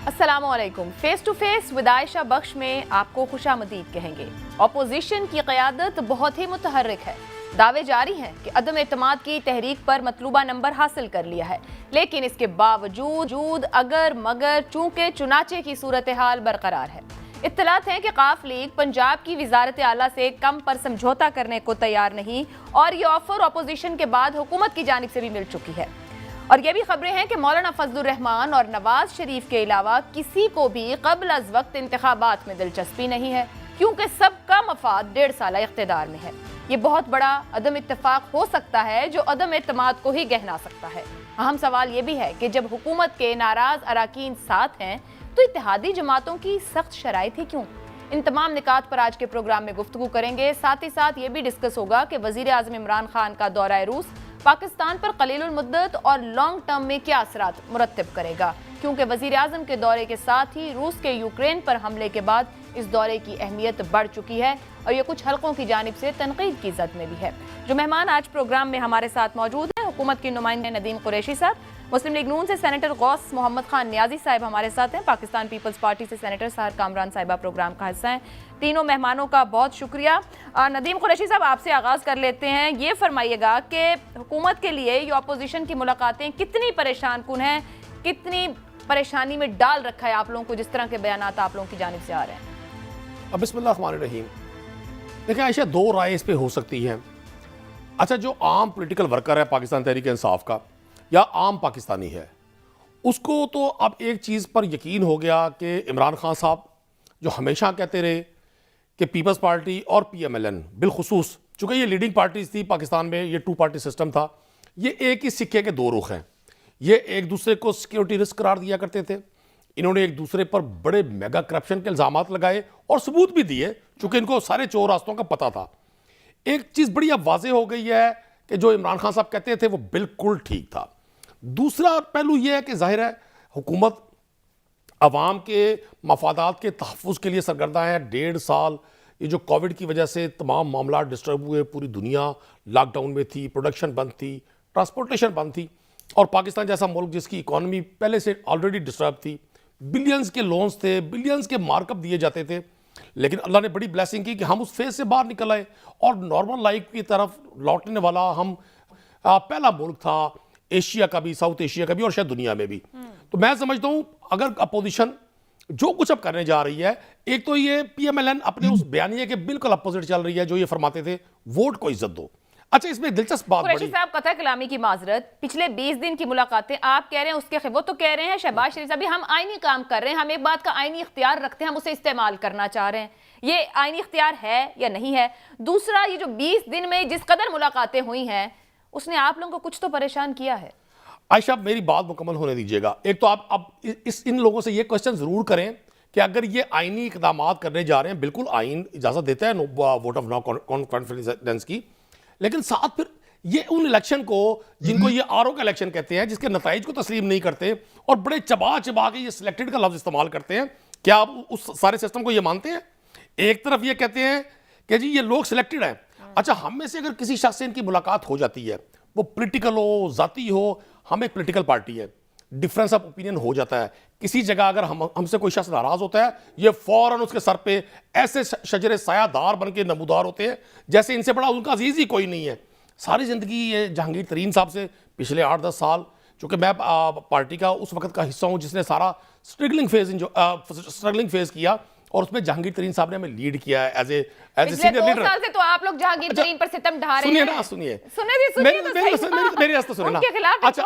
अस्सलामुअलैकुम। Face to face with Ayesha Bakhsh में आपको खुशामदीद कहेंगे। अपोजिशन की क़यादत बहुत ही मुतहर्रिक है। दावे जारी हैं कि अदम एतमाद की तहरीक पर मतलूबा नंबर हासिल कर लिया है, लेकिन इसके बावजूद अगर मगर चूंकि चुनाचे की सूरत हाल बरकरार है। इत्तलात हैं कि काफ लीग पंजाब की वजारत आला से कम पर समझौता करने को तैयार नहीं, और ये ऑफर अपोजिशन के बाद हुकूमत की जानिब से भी मिल चुकी है। और ये भी खबरें हैं कि मौलाना फजलुर रहमान और नवाज शरीफ के अलावा किसी को भी कबल अज वक्त इंतखाबात में दिलचस्पी नहीं है, क्योंकि सबका मफाद 1.5 साल इख्तिदार में है। ये बहुत बड़ा अदम इत्तेफाक हो सकता है जो अदम एतमाद को ही गहना सकता है। अहम सवाल ये भी है कि जब हुकूमत के नाराज अराकीन साथ हैं तो इत्तेहादी जमातों की सख्त शराइत ही क्यों? इन तमाम निकात पर आज के प्रोग्राम में गुफ्तगू करेंगे। साथ ही साथ ये भी डिस्कस होगा कि वजीर आज़म इमरान खान का दौरा रूस पाकिस्तान पर कलीलुल मुद्दत और लॉन्ग टर्म में क्या असरात मुरत्तब करेगा, क्योंकि वजीर आज़म के दौरे के साथ ही रूस के यूक्रेन पर हमले के बाद इस दौरे की अहमियत बढ़ चुकी है और ये कुछ हलकों की जानिब से तनकीद की जद में भी है। जो मेहमान आज प्रोग्राम में हमारे साथ मौजूद हैं, हुकूमत की नुमाइंदे नदीम कुरैशी साहब, मुस्लिम लीग नून से सेनेटर गौस मोहम्मद खान नियाजी साहब हमारे साथ हैं, पाकिस्तान पीपल्स पार्टी से सेनेटर सहर कामरान साहिबा प्रोग्राम का हिस्सा हैं। तीनों मेहमानों का बहुत शुक्रिया। नदीम कुरैशी साहब, आपसे आगाज़ कर लेते हैं। ये फरमाइएगा कि हुकूमत के लिए ये अपोजिशन की मुलाकातें कितनी परेशान कुन हैं, कितनी परेशानी में डाल रखा है आप लोगों को जिस तरह के बयानात आप लोगों की जानिब से आ रहे हैं? बिस्मिल्लाहिर्रहमानिर्रहीम। देखिए आयशा, दो राय इस पे हो सकती हैं। अच्छा, जो आम पॉलिटिकल वर्कर है पाकिस्तान तहरीक इंसाफ का या आम पाकिस्तानी है, उसको तो अब एक चीज़ पर यकीन हो गया कि इमरान खान साहब जो हमेशा कहते रहे कि पीपल्स पार्टी और PMLN बिलखुसूस, चूँकि ये लीडिंग पार्टीज थी पाकिस्तान में, ये 2 पार्टी सिस्टम था, ये एक ही सिक्के के 2 रुख हैं। ये एक दूसरे को सिक्योरिटी रिस्क करार दिया करते थे। इन्होंने एक दूसरे पर बड़े मेगा करप्शन के इल्ज़ामात लगाए और सबूत भी दिए, चूँकि इनको सारे चोर रास्तों का पता था। एक चीज़ बड़ी अब वाज़ेह हो गई है कि जो इमरान खान साहब कहते थे वो बिल्कुल ठीक था। दूसरा पहलू यह है कि जाहिर है हुकूमत अवाम के मफादात के तहफ़्फ़ुज़ के लिए सरगर्दा है। 1.5 साल ये जो कोविड की वजह से तमाम मामला डिस्टर्ब हुए, पूरी दुनिया लॉकडाउन में थी, प्रोडक्शन बंद थी, ट्रांसपोर्टेशन बंद थी, और पाकिस्तान जैसा मुल्क जिसकी इकॉनमी पहले से ऑलरेडी डिस्टर्ब थी, बिलियंस के लोन्स थे, बिलियंस के मार्कअप दिए जाते थे, लेकिन अल्लाह ने बड़ी ब्लेसिंग की कि हम उस फेज से बाहर निकल आए और नॉर्मल लाइफ की तरफ लौटने वाला हम पहला मुल्क था, एशिया का भी, साउथ एशिया का भी और शायद दुनिया में भी। तो मैं समझता हूँ अगर अपोजिशन जो कुछ अब करने जा रही है, एक तो ये PMLN अपने उस बयानिए के बिल्कुल अपोजिट चल रही है जो ये फरमाते थे वोट को इज्जत दो। अच्छा, इसमें दिलचस्प बात कुरैशी साहब, कथा कलामी की माजरत, पिछले 20 दिन की मुलाकातें आप कह रहे हैं उसके वो तो कह रहे हैं शहबाज शरीफ साहब हम आईनी काम कर रहे हैं, हम एक बात का आईनी इख्तियार रखते हैं, हम उसे इस्तेमाल करना चाह रहे हैं। ये आईनी इख्तियार है या नहीं है? दूसरा, ये जो 20 दिन में जिस कदर मुलाकातें हुई हैं उसने आप लोगों को कुछ तो परेशान किया है। आयशा, मेरी बात मुकम्मल होने दीजिएगा। एक तो आप अब इन लोगों से ये क्वेश्चन जरूर करें कि अगर ये आईनी इकदाम करने जा रहे हैं, बिल्कुल आइन इजाजत देता है वोट ऑफ नो कॉन्फिडेंस की, लेकिन साथ फिर ये उन इलेक्शन को जिनको ये RO का इलेक्शन कहते हैं, जिसके नताइज को तस्लीम नहीं करते और बड़े चबा चबा के ये सिलेक्टेड का लफ्ज इस्तेमाल करते हैं, क्या आप उस सारे सिस्टम को ये मानते हैं? एक तरफ ये कहते हैं कि जी ये लोग सिलेक्टेड हैं। अच्छा, हम में से अगर किसी शख्स से इनकी मुलाकात हो जाती है, वो पॉलिटिकल हो, जाती हो, हम एक पॉलिटिकल पार्टी है, डिफरेंस ऑफ ओपिनियन हो जाता है। किसी जगह अगर हमसे कोई शख्स नाराज होता है, ये फौरन उसके सर पे ऐसे शजरे सायादार बन के नमूदार होते हैं जैसे इनसे बड़ा उनका अजीज ही कोई नहीं है। सारी ज़िंदगी ये जहांगीर तरीन साहब से पिछले 8-10 साल, चूँकि मैं पार्टी का उस वक्त का हिस्सा हूँ जिसने सारा स्ट्रगलिंग फेज किया, और उसमें जहांगीर तरीन साहब ने हमें लीड किया है एज ए सीनियर लीडर। साल से तो आप लोग जहांगीर तरीन पर सितम ढा रहे हैं। मेरी रास्ता सुनिए ना। अच्छा,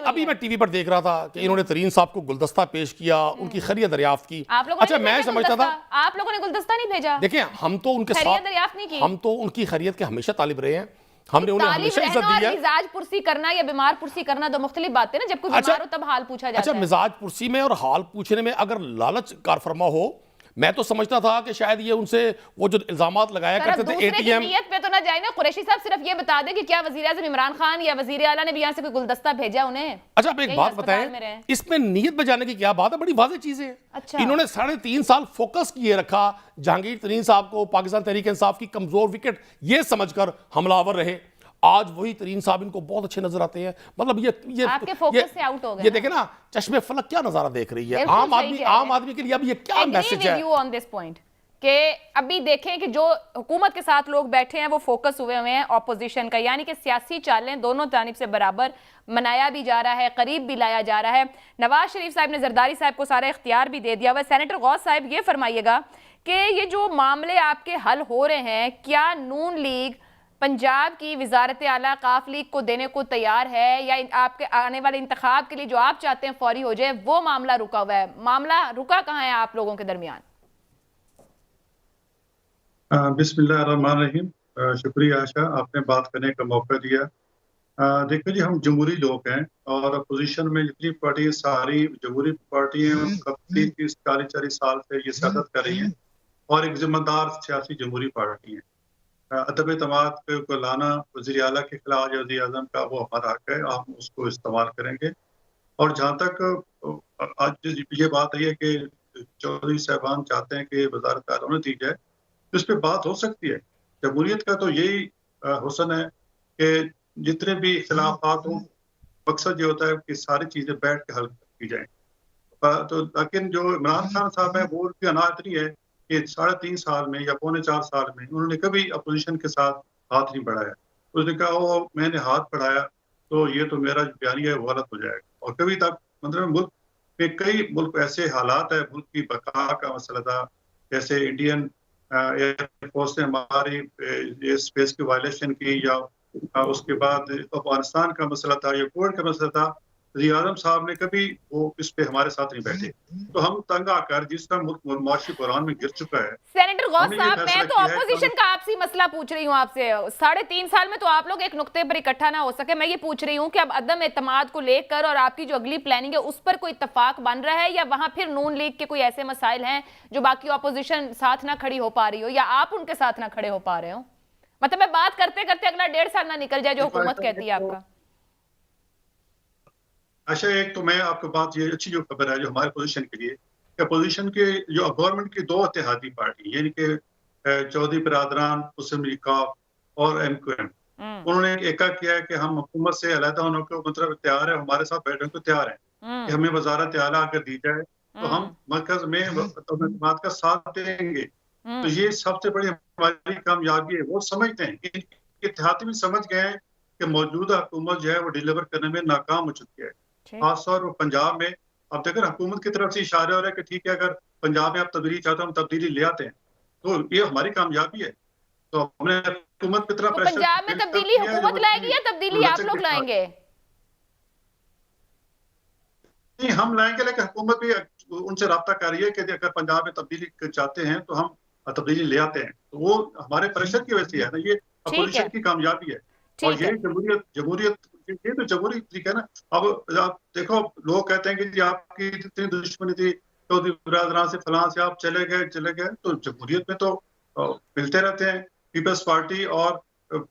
अभी मैं टीवी पर देख रहा था कि इन्होंने तरीन साहब को गुलदस्ता पेश किया, उनकी खैरियत दरियाफ्त की। अच्छा, मैं समझता था आप लोगों ने गुलदस्ता नहीं भेजा। देखिए, हम तो उनके साथ, हम तो उनकी खैरियत के हमेशा तालिब रहे हैं, हमने उन्हें हमेशा इज्जत दी है। मिजाज पुरसी करना या बीमार पुरसी करना दो मुख्तलिफ बातें ना। जब कोई बीमार हो तब हाल पूछा जाता है। अच्छा, मिजाज पुरसी में और हाल पूछने में अगर लालच कारफरमा हो, मैं तो समझता था कि शायद ये उनसे वो जो इल्जामात लगाया करते थे ATM नियत पे तो ना जाए ना। कुरैशी साहब, सिर्फ ये बता दें कि क्या वजीर आज़म इमरान खान या वजीर आला ने भी यहाँ से कोई गुलदस्ता भेजा उन्हें? अच्छा, आप एक बात बताएं, इसमें नियत बजाने की क्या बात है? बड़ी वाज़ेह चीज़ है। अच्छा, इन्होंने 3.5 साल फोकस किए रखा जहांगीर तरीन साहब को, पाकिस्तान तहरीक इंसाफ की कमजोर विकेट ये समझकर हमलावर रहे। आज वही तरीन साहब इनको बहुत अच्छे नजर आते हैं। मतलब ये आपके फोकस से आउट हो गए ये ना। देखे ना, चश्मे फलक क्या नजारा देख रही है। बिल्कुल सही कह रहे हैं। आम आदमी के लिए अब ये क्या मैसेज है। यू ऑन दिस पॉइंट कि अभी देखें कि जो हुकूमत के साथ लोग बैठे हैं वो फोकस हुए हैं ऑपोजिशन का, यानी कि सियासी चालें दोनों जानिब से बराबर मनाया भी जा रहा है, करीब भी लाया जा रहा है। नवाज शरीफ साहब ने जरदारी साहब को सारा इख्तियार भी दे दिया हुआ। सेनेटर गौस साहब ये फरमाइएगा कि ये जो मामले आपके हल हो रहे हैं, क्या नून लीग पंजाब की वजारत आला काफ लीग को देने को तैयार है, या आपके आने वाले इंतखाब के लिए जो आप चाहते हैं फौरी हो जाए वो मामला रुका हुआ है? मामला रुका कहाँ है आप लोगों के दरमियान? बिस्मिल्लाहिर्रहमानिर्रहीम। शुक्रिया आशा, आपने बात करने का मौका दिया। देखो जी, हम जमहूरी लोग हैं और अपोजिशन में जितनी पार्टी सारी जमहूरी पार्टी हैं, कब 30-40 साल से ये सियासत कर रही हैं और एक जिम्मेदार सियासी जमहूरी पार्टी है। अदम एतमाद को लाना वज़ीर आला के खिलाफ या वज़ीर आज़म का, वो हमारा हक है, हम उसको इस्तेमाल करेंगे। और जहाँ तक आज ये बात है कि चौधरी साहबान चाहते हैं कि वज़ारत आला उन्हें दी जाए, तो इस पे बात हो सकती है। जमहूरियत का तो यही हुस्न है कि जितने भी इख्तिलाफात हों, मकसद ये होता है कि सारी चीज़ें बैठ के हल की जाएँ। तो लेकिन जो इमरान खान साहब हैं, वो उनकी अनाहत नहीं है कि 3.5 साल में या पौने 4 साल में उन्होंने कभी अपोजिशन के साथ हाथ नहीं बढ़ाया। उसने कहा वो मैंने हाथ बढ़ाया तो ये तो मेरा बयानिया है वो गलत हो जाएगा। और कभी तक मतलब मुल्क में कई मुल्क ऐसे हालात है, मुल्क की बका का मसला था, जैसे इंडियन एयरफोर्स ने हमारी ये स्पेस की वायलेशन की, या उसके बाद अफगानिस्तान का मसला था या कोविड का मसला था, वज़ीर आज़म साहब ने कभी वो इस पे हमारे साथ नहीं बैठे। तो हम तंग आकर, जिसका मुल्क मुआशी बहरान में गिर चुका है। सेनेटर गौस हमने ये साहब, फैसला मैं तो किया है कि ऑपोजिशन का आपसी मसला पूछ रही हूँ आपसे। 3.5 साल में तो आप लोग एक नुक्ते पर इकट्ठा ना हो सके। मैं ये पूछ रही हूँ कि अब अदम एतमाद को लेकर और आपकी जो अगली प्लानिंग है उस पर कोई इत्तेफाक बन रहा है, या वहां फिर नून लीग के कोई ऐसे मसाइल हैं जो बाकी ऑपोजिशन साथ ना खड़ी हो पा रही हो, या आप उनके साथ ना खड़े हो पा रहे हो? मतलब मैं बात करते करते अगला 1.5 साल ना निकल जाए जो हुकूमत कहती है आपका। अच्छा, एक तो मैं आपको बात, ये अच्छी जो खबर है जो हमारे पोजीशन के लिए, कि पोजीशन के जो गवर्नमेंट की 2 इत्तेहादी पार्टी, यानी कि चौधरी बिरादरान, मुस्लिम लीग काफ और MQM, उन्होंने एक किया है कि हम हुकूमत से अलहदा होने को मतलब तैयार है, हमारे साथ बैठने को तैयार है कि हमें वजारत आला अगर दी जाए तो हम मरकज में एतमाद का साथ देंगे। तो ये सबसे बड़ी हमारी कामयाबी है। वो समझते हैं कि इत्तेहादी भी समझ गए हैं कि मौजूदा हुकूमत जो है वो डिलीवर करने में नाकाम हो चुकी है। खासतौर पर पंजाब में अब देखो हुकूमत की तरफ से इशारे हो रहे हैं कि ठीक है, अगर पंजाब में आप तब्दीली चाहते हो हम तब्दीली ले आते हैं, तो ये हमारी कामयाबी है। तो हमने हुकूमत की तरफ प्रेशर, पंजाब में तब्दीली हुकूमत लाएगी या तब्दीली आप लोग लाएंगे? नहीं, हम लाएंगे, लेकिन हुकूमत भी उनसे रब्ता कर रही है कि अगर पंजाब में तब्दीली चाहते हैं तो हम तब्दीली ले आते हैं। तो वो हमारे प्रेशर की वजह से है ना, ये अपोजिशन की कामयाबी है। और ये जमहूरियत ये तो जमहूरी तरीका है ना। अब आप देखो, लोग कहते हैं कि जी आपकी जितनी दुश्मनी थी चौधरी बिरादरान से, फलां से, आप चले गए। तो जमहूरियत में तो मिलते रहते हैं। पीपल्स पार्टी और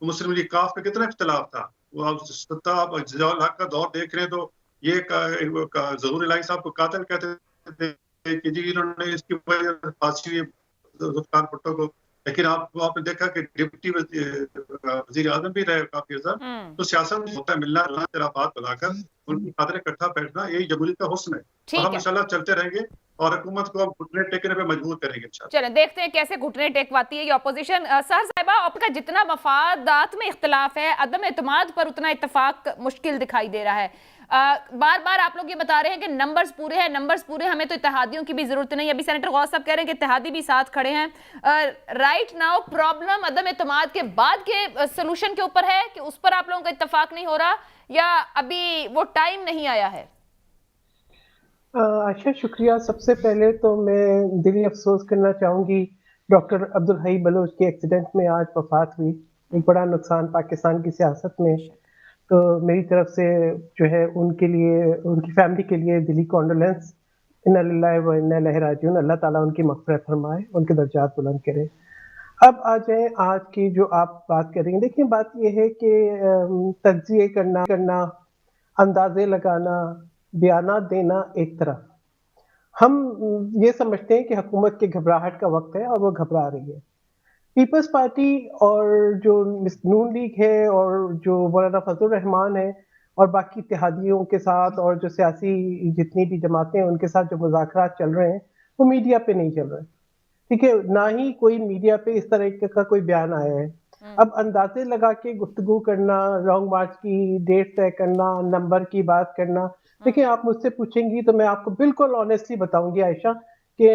मुस्लिम लीग काफ का कितना इख्तिलाफ था। वो आप सत्ता, आप जियाउल हक का दौर देख रहे हैं, तो ये ज़हूर इलाही साहब को कातिल कहते थे कि जी इन्होंने इसकी वजह से फांसी हुई ज़ुल्फ़िकार भुट्टो को। लेकिन आपने देखा कि डिप्टी वज़ीर आज़म भी रहे काफी अर्सा। तो सियासत में होता है मिलना जुलना, इख्तिलाफात बुलाकर उनकी खातिर इकट्ठा बैठना, यही जमहूरियत का हुस्न है। और हम इंशाल्लाह चलते रहेंगे और हुकूमत को घुटने टेकने पे मजबूर करेंगे इंशाल्लाह। चलें देखते हैं कैसे घुटने टेकवाती है ये ऑपोजिशन। सहर साहिबा, आपका जितना मफादात में इख्तिलाफ है, अदम एतमाद पर उतना इत्तेफाक मुश्किल दिखाई दे रहा है। बार बार आप लोग ये बता रहे हैं कि नंबर्स पूरे हैं, नंबर्स पूरे, हमें तो इत्तेहादियों की भी जरूरत नहीं। अभी सेनेटर गौस साहब कह रहे हैं कि इत्तेहादी भी साथ खड़े हैं। राइट नाउ प्रॉब्लम अदम एतमाद के बाद के सोल्यूशन के ऊपर है कि उस पर आप लोगों का इत्तेफाक नहीं हो रहा, या अभी वो टाइम नहीं आया है? आशा, शुक्रिया। सबसे पहले तो मैं दिली अफसोस करना चाहूँगी, डॉक्टर अब्दुल हई बलोच के एक्सीडेंट में आज वफात हुई। एक बड़ा नुकसान पाकिस्तान की सियासत में। तो मेरी तरफ से जो है उनके लिए, उनकी फैमिली के लिए दिली कॉन्डोलेंस। इन्ना लिल्लाहि व इन्ना इलैहि राजिऊन। अल्लाह ताला उनकी मग़फ़िरत फरमाए, उनके दर्जात बुलंद करे। अब आ जाए आज की जो आप बात कर रही हैं। देखिए, बात ये है कि तज्ज़िये करना, अंदाज़े लगाना, बयानात देना एक तरफ। हम ये समझते हैं कि हुकूमत की घबराहट का वक्त है और वो घबरा रही है। पीपल्स पार्टी और जो नून लीग है और जो मौलाना फजल रहमान है और बाकी इत्तेहादियों के साथ और जो सियासी जितनी भी जमातें हैं उनके साथ जो मुज़ाकरात चल रहे हैं वो मीडिया पे नहीं चल रहे, ठीक है, ना ही कोई मीडिया पे इस तरह का कोई बयान आया है। अब अंदाजे लगा के गुफ्तगू करना, लॉन्ग मार्च की डेट तय करना, नंबर की बात करना, देखिए आप मुझसे पूछेंगी तो मैं आपको बिल्कुल ऑनेस्टली बताऊंगी आयशा कि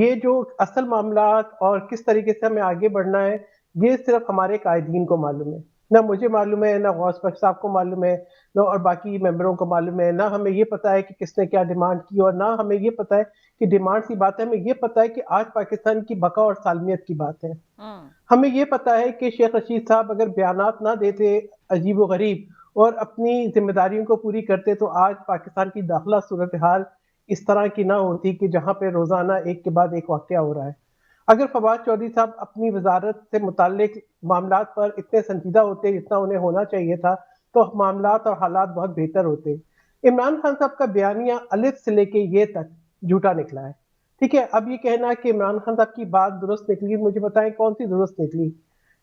ये जो असल मामलात और किस तरीके से हमें आगे बढ़ना है ये सिर्फ हमारे कायदीन को मालूम है, ना मुझे मालूम है, ना गौस बख्श साहब को मालूम है, ना और बाकी मेंबरों को मालूम है, ना हमें ये पता है कि किसने क्या डिमांड की और ना हमें ये पता है कि डिमांड की बात है, हमें ये पता है कि आज पाकिस्तान की बका और सालमियत की बात है। हमें ये पता है कि शेख रशीद साहब अगर बयानात ना देते अजीब व गरीब और अपनी जिम्मेदारियों को पूरी करते तो आज पाकिस्तान की दाखिला सूरत हाल इस तरह की ना होती कि जहाँ पे रोजाना एक के बाद एक वाकया हो रहा है। अगर फवाद चौधरी साहब अपनी वजारत से मुताल्लिक मामलात पर इतने संजीदा होते जितना उन्हें होना चाहिए था तो मामलात और हालात बहुत बेहतर होते। इमरान खान साहब का बयानिया अलिफ से लेके ये तक झूठा निकला है, ठीक है। अब ये कहना कि इमरान खान साहब की बात दुरुस्त निकली, मुझे बताएं कौन सी दुरुस्त निकली?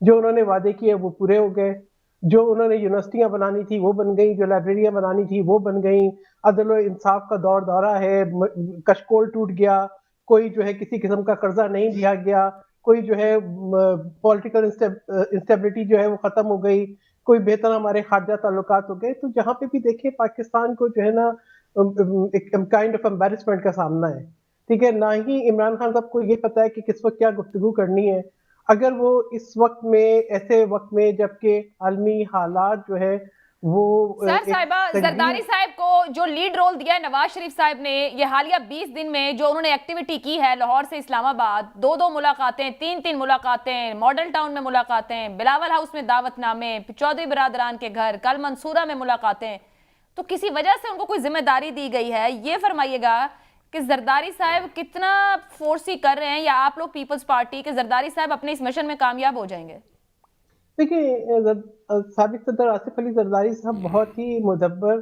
जो उन्होंने वादे किए वो पूरे हो गए, जो उन्होंने यूनिवर्सिटियां बनानी थी वो बन गई, जो लाइब्रेरियां बनानी थी वो बन गई, अदल और इंसाफ का दौर दौरा है, कशकोल टूट गया, कोई जो है किसी किस्म का कर्जा नहीं दिया गया, कोई जो है पॉलिटिकल इंस्टेबिलिटी जो है वो खत्म हो गई, कोई बेहतर हमारे खारजा ताल्लुकात हो गए। तो जहाँ पे भी देखें पाकिस्तान को जो है ना एक काइंड ऑफ एम्बैरेसमेंट का सामना है, ठीक है। ना ही इमरान खान साहब को ये पता है कि किस वक्त क्या गुफ्तगू करनी है। अगर वो इस वक्त में ऐसे वक्त में जबकि आलमी हालात जो है वो सर साहिबा, जरदारी साहब को जो लीड रोल दिया है नवाज शरीफ साहब ने, ये हालिया 20 दिन में जो उन्होंने एक्टिविटी की है, लाहौर से इस्लामाबाद 2-2 मुलाकातें, 3-3 मुलाकातें, मॉडल टाउन में मुलाकातें, बिलावल हाउस में दावतनामे, चौधरी बिरादरान के घर, कल मंसूरा में मुलाकातें, तो किसी वजह से उनको कोई जिम्मेदारी दी गई है। ये फरमाइएगा कि जरदारी साहब कितना फोर्स ही कर रहे हैं, या आप लोग पीपल्स पार्टी के जरदारी साहब अपने इस मिशन में कामयाब हो जाएंगे? देखिए साबिक सदर आसिफ अली जरदारी साहब बहुत ही मुदब्बर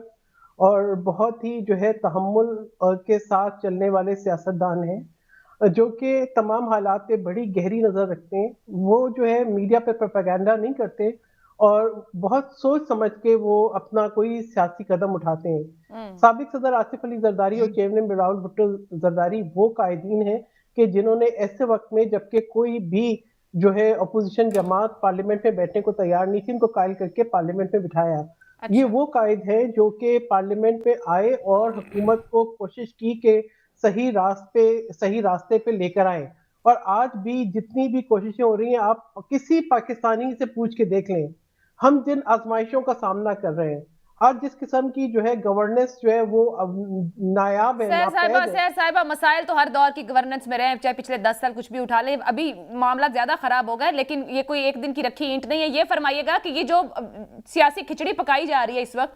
और बहुत ही जो है तहम्मुल के साथ चलने वाले सियासतदान हैं जो कि तमाम हालात पे बड़ी गहरी नज़र रखते हैं। वो जो है मीडिया पे प्रोपेगेंडा नहीं करते और बहुत सोच समझ के वो अपना कोई सियासी कदम उठाते हैं। साबिक सदर आसिफ अली जरदारी और चेयरमैन बिलावल भुट्टो जरदारी वो कायदीन हैं कि जिन्होंने ऐसे वक्त में जबकि कोई भी जो है अपोजिशन जमात पार्लियामेंट में बैठने को तैयार नहीं थी, इनको कायल करके पार्लियामेंट में बिठाया। अच्छा। ये वो कायद है जो कि पार्लियामेंट में आए और हुकूमत को कोशिश की कि सही रास्ते पे लेकर आए। और आज भी जितनी भी कोशिशें हो रही हैं, आप किसी पाकिस्तानी से पूछ के देख लें, हम जिन आजमाइशों का सामना कर रहे हैं, आज जिस किस्म की जो है गवर्नेंस जो है वो नायाब है। सर साहिबा, मसाइल तो हर दौर की गवर्नेंस में रहे, चाहे पिछले 10 साल कुछ भी उठा ले, अभी मामला ज्यादा खराब हो गए, लेकिन ये कोई एक दिन की रखी ईंट नहीं है। ये फरमाइएगा कि ये जो सियासी खिचड़ी पकाई जा रही है इस वक्त,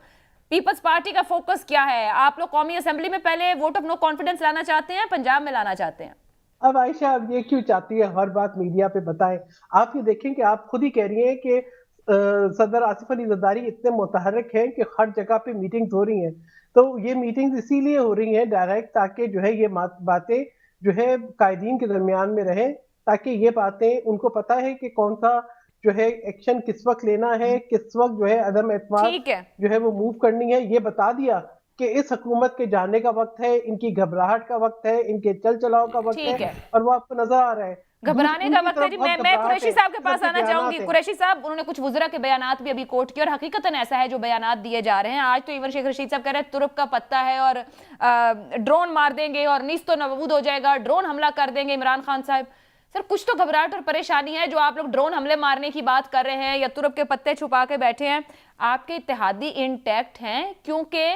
पीपल्स पार्टी का फोकस क्या है? आप लोग कौमी असेंबली में पहले वोट ऑफ नो कॉन्फिडेंस लाना चाहते हैं, पंजाब में लाना चाहते हैं? अब आयशा, अब ये क्यों चाहती है हर बात मीडिया पे बताएं? आप ये देखें कि आप खुद ही कह रही हैं कि सदर आसिफ अली जरदारी इतने मुतहर्रिक हैं कि हर जगह पे मीटिंग्स हो रही हैं। तो ये मीटिंग्स इसीलिए हो रही हैं डायरेक्ट, ताकि जो है ये बातें जो है कायदीन के दरमियान में रहें, ताकि ये बातें उनको पता है कि कौन सा जो है एक्शन किस वक्त लेना है, किस वक्त जो है अदम एतमाद जो है वो मूव करनी है। ये बता दिया कि इस हुकूमत के जाने का वक्त है, इनकी घबराहट का वक्त है, इनके चल चलाव का वक्त है, और वो आपको नजर आ रहा है घबराने का वक्त है जी। मैं कुरैशी साहब के पास आना चाहूंगी। कुरैशी साहब, उन्होंने कुछ वुज़रा के बयानात भी अभी कोट किए और हकीकतन ऐसा है जो बयानात दिए जा रहे हैं। आज तो इवन शेख रशीद साहब कह रहे हैं तुर्क का पत्ता है और ड्रोन मार देंगे और नीस तो नबूद हो जाएगा, ड्रोन हमला कर देंगे इमरान खान साहब। सर, कुछ तो घबराहट और परेशानी है जो आप लोग ड्रोन हमले मारने की बात कर रहे हैं या तुर्क के पत्ते छुपा के बैठे हैं। आपके इत्तेहादी इंटैक्ट हैं, क्योंकि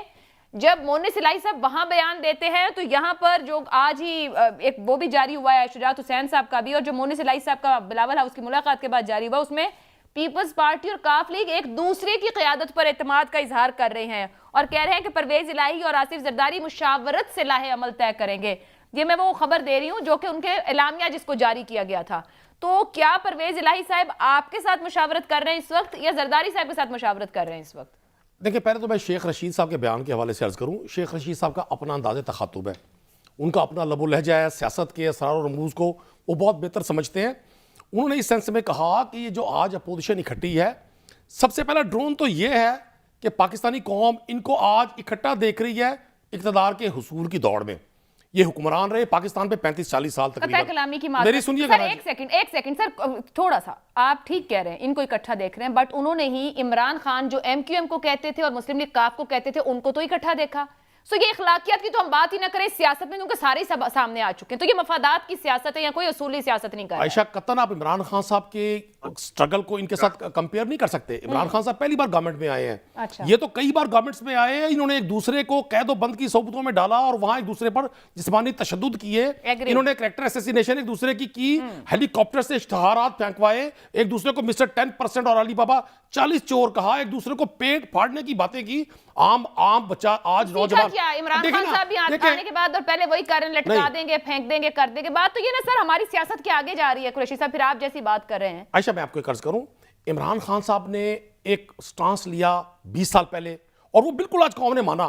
जब मोनिस इलाही साहब वहां बयान देते हैं तो यहाँ पर जो आज ही एक वो भी जारी हुआ है शुजात हुसैन साहब का भी, और जो मोनिस इलाही साहब का बिलावल हाउस की मुलाकात के बाद जारी हुआ, उसमें पीपल्स पार्टी और काफ लीग एक दूसरे की क़यादत पर एतमाद का इजहार कर रहे हैं और कह रहे हैं कि परवेज इलाही और आसिफ जरदारी मुशावरत से लाहे अमल तय करेंगे। ये मैं वो खबर दे रही हूँ जो कि उनके एलामिया जिसको जारी किया गया था। तो क्या परवेज इलाही साहब आपके साथ मुशावरत कर रहे हैं इस वक्त या जरदारी साहब के साथ मुशावरत कर रहे हैं इस वक्त? देखिए, पहले तो मैं शेख रशीद साहब के बयान के हवाले से अर्ज़ करूँ। शेख रशीद साहब का अपना अंदाज़ तखातुब है, उनका अपना लबो लहजा है, सियासत के असरार और रमूज़ को वो बहुत बेहतर समझते हैं उन्होंने इस सेंस में कहा कि ये जो आज अपोजिशन इकट्ठी है, सबसे पहला ड्रोन तो ये है कि पाकिस्तानी कौम इनको आज इकट्ठा देख रही है इक़्तिदार के हुसूल की दौड़ में। ये हुक्मरान रहे पाकिस्तान पे 35-40 साल तकरीबन। कलामी की बात मेरी सुनिएगा सर, एक सेकंड सर, थोड़ा सा आप ठीक कह रहे हैं, इनको इकट्ठा देख रहे हैं, बट उन्होंने ही इमरान खान जो MQM को कहते थे और मुस्लिम लीग काफ को कहते थे, उनको तो इकट्ठा देखा। सो ये इखलाकियात की तो हम बात ही ना करें सियासत में, क्योंकि सारे सब सामने आ चुके हैं। तो ये मफादात की सियासत है या कोई उसूली सियासत नहीं कर रहा है। आयशा, कतन आप इमरान खान साहब के स्ट्रगल को इनके साथ कंपेयर नहीं कर सकते। इमरान खान साहब पहली बार गवर्नमेंट में आए हैं, अच्छा। ये तो कई बार गवर्नमेंट्स में आए हैं। इन्होंने एक दूसरे को कैदो बंद की सोबतों में डाला और वहां एक दूसरे पर जिस्मानी तशद्दुद किए। इन्होंने कैरेक्टर असैसिनेशन एक दूसरे की हेलीकॉप्टर से इश्तहारात फेंकवाए, एक दूसरे को मिस्टर 10% और अली बाबा 40 चोर कहा, एक दूसरे को पेट फाड़ने की बातें की। आम बच्चा आज नौजवान क्या इमरान खान साहब भी आने के बाद और पहले वही कारण लटका देंगे, फेंक देंगे, कर देंगे बात, तो ये ना सर हमारी सियासत के आगे जा रही है। कुरैशी साहब, फिर आप जैसी बात कर रहे हैं। आयशा, मैं आपको एक अर्ज करूं, इमरान खान साहब ने एक स्टांस लिया 20 साल पहले और वो बिल्कुल आज कौम ने माना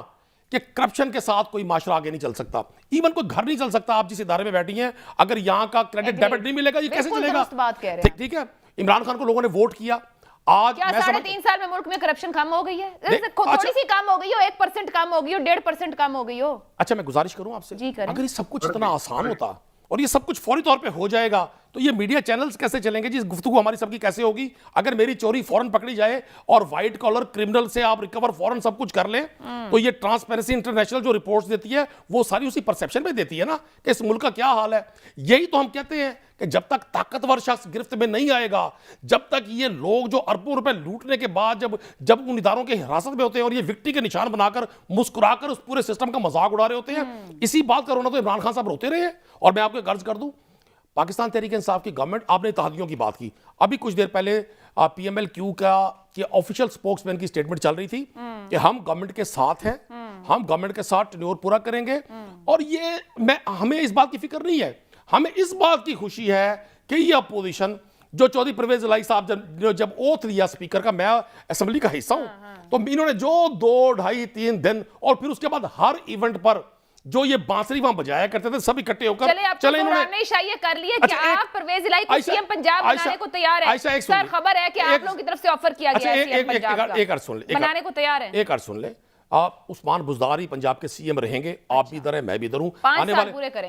कि करप्शन के साथ कोई माशरा आगे नहीं चल सकता, इवन कोई घर नहीं चल सकता। आप जिस इदारे में बैठी हैं, अगर यहां का क्रेडिट डेबिट नहीं मिलेगा, ये कैसे चलेगा? बात कह रहे हैं। ठीक है, इमरान खान को लोगों ने वोट किया। आज क्या 3.5 साल में मुल्क में करप्शन कम हो गई है? थोड़ी सी कम हो गई हो, 1% कम हो गई हो, 1.5% कम हो गई हो। अच्छा, मैं गुजारिश करूं आपसे, जी करें। अगर ये सब कुछ इतना आसान होता और ये सब कुछ फौरी तौर पे हो जाएगा, तो ये मीडिया चैनल्स कैसे चलेंगे जी? गुफ्तगू हमारी सबकी कैसे होगी? अगर मेरी चोरी फौरन पकड़ी जाए और व्हाइट कॉलर क्रिमिनल से आप रिकवर फौरन सब कुछ कर लें, तो ये ट्रांसपेरेंसी इंटरनेशनल जो रिपोर्ट्स देती है वो सारी उसी परसेप्शन में देती है ना कि इस मुल्क का क्या हाल है। यही तो हम कहते हैं कि जब तक ताकतवर शख्स गिरफ्त में नहीं आएगा, जब तक ये लोग जो अरबों रुपए लूटने के बाद जब उन इदारों के हिरासत में होते हैं और ये विक्टी के निशान बनाकर मुस्कुराकर उस पूरे सिस्टम का मजाक उड़ा रहे होते हैं, इसी बात का रोना तो इमरान खान साहब रोते रहे। और मैं आपको गर्ज कर दूं, पाकिस्तान तहरीक इंसाफ की गवर्नमेंट, आपने इत्तेहादियों की बात की, अभी कुछ देर पहले PMLQ की ऑफिशियल स्पोक्समैन की स्टेटमेंट चल रही थी कि हम गवर्नमेंट के साथ हैं, हम गवर्नमेंट के साथ टेन्योर पूरा करेंगे। और ये हमें इस बात की फिक्र नहीं है, हमें इस बात की खुशी है कि ये अपोजिशन जो चौधरी परवेज इलाही साहब जब ओथ लिया स्पीकर का, मैं असेंबली का हिस्सा हूं, तो इन्होंने जो 2, 2.5, 3 दिन और फिर उसके बाद हर इवेंट पर जो ये बांसुरी वहां बजाया करते थे, सब इकट्ठे होकर चले इन्होंने ये कर लिया कि आप परवेज इलाही को सीएम पंजाब बनाने को तैयार है। सर, खबर है कि आप लोगों की तरफ से ऑफर किया गया है सीएम पंजाब का, एक अर्ज सुन ले, बनाने को तैयार है। एक अर्ज सुन ले, आप उस्मान बुज़दारी पंजाब के CM रहेंगे, आप भी इधर है, मैं भी इधर हूं,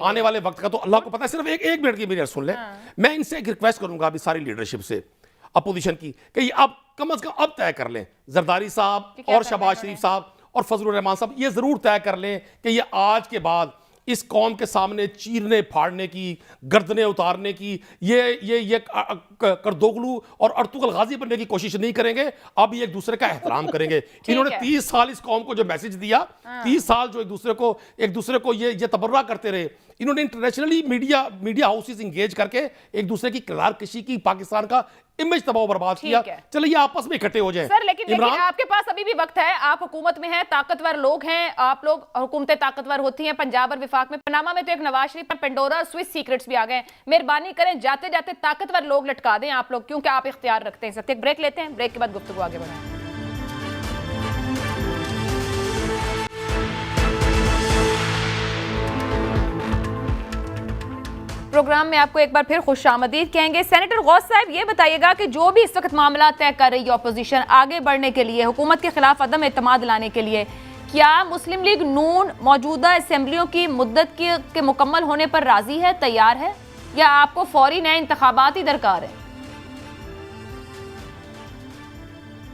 आने वाले वक्त का तो अल्लाह को पता है। सिर्फ एक मिनट की मेरी सुन ले, मैं इनसे एक रिक्वेस्ट करूंगा अभी सारी लीडरशिप से अपोजिशन की कि आप कम अज कम अब तय कर लें, जरदारी साहब और शहबाज शरीफ साहब और फजलुर रहमान साहब, ये जरूर तय कर लें कि ये आज के बाद इस कौम के सामने चीरने फाड़ने की, गर्दनें उतारने की, ये करदोगलू और अर्तुगल गाजी बनने की कोशिश नहीं करेंगे। अब ये एक दूसरे का एहतराम करेंगे। इन्होंने 30 साल इस कौम को जो मैसेज दिया, 30 साल जो एक दूसरे को ये तबर्रा करते रहे, इन्होंने इंटरनेशनली मीडिया हाउसेस इंगेज करके एक दूसरे की किरदारकशी की, पाकिस्तान का इमेज तबाह बर्बाद किया। चलिए ये आपस में इकट्ठे हो जाएं। सर, लेकिन आपके पास अभी भी वक्त है, आप हुकूमत में हैं, ताकतवर लोग हैं, आप लोग, हुकूमतें ताकतवर होती हैं। पंजाब और विफाक में, पनामा में तो एक Nawaz Sharif, Pandora, Swiss secrets भी आ गए। मेहरबानी करें, जाते जाते ताकतवर लोग लटका दें आप लोग, क्योंकि आप इख्तियार रखते हैं। एक ब्रेक लेते हैं, ब्रेक के बाद गुफ्तगू आगे बढ़ाएं। प्रोग्राम में आपको एक बार फिर खुशामदीद कहेंगे। सेनेटर गौस साहब, ये बताइएगा कि जो भी इस वक्त मामला तय कर रही है अपोजिशन आगे बढ़ने के लिए, हुकूमत के खिलाफ अदम एतमाद लाने के लिए, क्या मुस्लिम लीग नून मौजूदा असेंबलियों की मुद्दत के मुकम्मल होने पर राजी है, तैयार है, या आपको फौरी नए इंतखाबात ही दरकार है?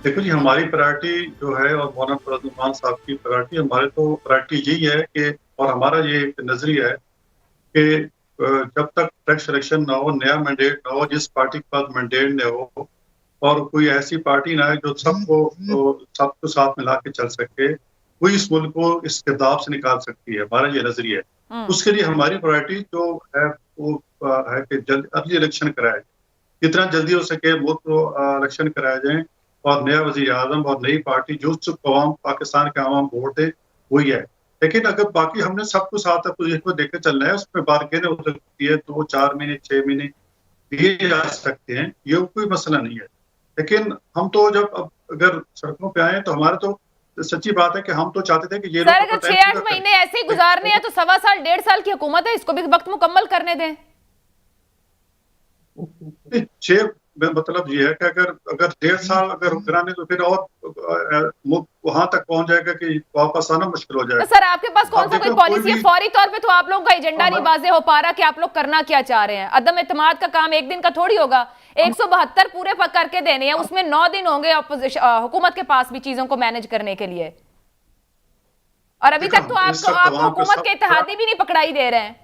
देखो जी, हमारी प्रायोरिटी जो है और मौलाना फजल रहमान साहब की प्रायोरिटी, हमारे तो प्रायोरिटी यही है कि, और हमारा ये नजरिया है कि जब तक फ्रेश इलेक्शन ना हो, नया मैंडेट ना हो, जिस पार्टी के पास मैंडेट न हो और कोई ऐसी पार्टी ना है जो सबको साथ मिला के चल सके, वही इस मुल्क को इस गिरदाव से निकाल सकती है। हमारा ये नजरिया है। उसके लिए हमारी प्रायोरिटी जो है वो है कि अर्ली इलेक्शन कराया जाए, जितना जल्दी हो सके मुल्क को इलेक्शन कराया जाए और नया वजीर आजम और नई पार्टी जो पाकिस्तान के आवाम वोट दे वही है। लेकिन अगर बाकी हमने सबको साथ अपोजिशन को देकर चलना है, उसमें बारगेन हो सकती है, 2, 4 महीने, 6 महीने दिए जा सकते हैं, ये कोई मसला नहीं है। लेकिन हम तो जब अगर सड़कों पे आए तो हमारा तो सच्ची बात है कि हम तो चाहते थे कि ये सर, अगर 6-8 महीने ऐसे ही गुजारने हैं तो 1.25 साल 1.5 साल की हुकूमत है, इसको भी वक्त मुकम्मल करने दें। छह मतलब ये है कि अगर अगर 1.5 साल अगर कराने तो फिर और वहां तक पहुंच जाएगा कि वापस आना मुश्किल हो तो जाएगा। सर आपके पास कौन अब सा कोई देखो, पॉलिसी है? भी फौरी तौर पे तो आप लोगों का एजेंडा नहीं हमारा- वाजे हो पा रहा कि आप लोग करना क्या चाह रहे हैं। अदम एतमाद का काम एक दिन का थोड़ी होगा, 172 पूरे करके देने हैं, उसमें 9 दिन होंगे हुकूमत के पास भी चीजों को मैनेज करने के लिए, और अभी तक तो इस आपको वक्त आपको वहां पे हुकूमत के इत्तेहादी भी नहीं पकड़ाई दे रहे हैं।